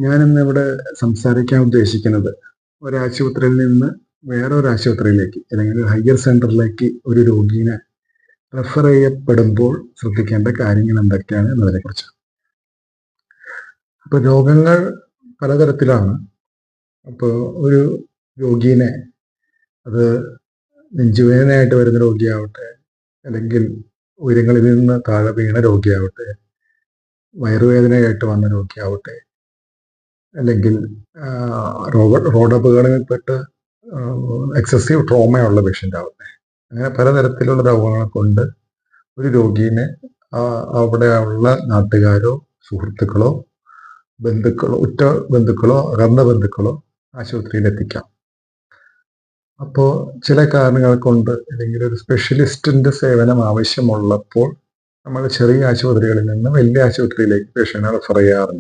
ഞാനിന്ന് ഇവിടെ സംസാരിക്കാൻ ഉദ്ദേശിക്കുന്നത് ഒരാശുപത്രിയിൽ നിന്ന് വേറൊരു ആശുപത്രിയിലേക്ക് അല്ലെങ്കിൽ ഒരു ഹയർ സെന്ററിലേക്ക് ഒരു രോഗീനെ റെഫർ ചെയ്യപ്പെടുമ്പോൾ ശ്രദ്ധിക്കേണ്ട കാര്യങ്ങൾ എന്തൊക്കെയാണ് എന്നതിനെ കുറിച്ച്. അപ്പോൾ രോഗങ്ങൾ പലതരത്തിലാണ്. അപ്പോൾ ഒരു രോഗീനെ, അത് നെഞ്ചുവേദനയായിട്ട് വരുന്ന രോഗിയാവട്ടെ, അല്ലെങ്കിൽ ഉയരങ്ങളിൽ നിന്ന് താഴെ വീണ രോഗിയാവട്ടെ, വയറുവേദനയായിട്ട് വന്ന രോഗിയാവട്ടെ, അല്ലെങ്കിൽ റോഡപകടങ്ങളിൽപ്പെട്ട് എക്സസീവ് ട്രോമയുള്ള പേഷ്യൻ്റ് ആവട്ടെ, അങ്ങനെ പലതരത്തിലുള്ള രോഗങ്ങളെ കൊണ്ട് ഒരു രോഗീനെ അവിടെയുള്ള നാട്ടുകാരോ സുഹൃത്തുക്കളോ ബന്ധുക്കളോ ഉറ്റ ബന്ധുക്കളോ അകന്ന ബന്ധുക്കളോ ആശുപത്രിയിൽ എത്തിക്കാം. അപ്പോൾ ചില കാരണങ്ങൾ കൊണ്ട് അല്ലെങ്കിൽ ഒരു സ്പെഷ്യലിസ്റ്റിൻ്റെ സേവനം ആവശ്യമുള്ളപ്പോൾ നമ്മൾ ചെറിയ ആശുപത്രികളിൽ നിന്ന് വലിയ ആശുപത്രിയിലേക്ക് പേഷ്യൻറ്റിനെ റെഫർ ചെയ്യാറുണ്ട്.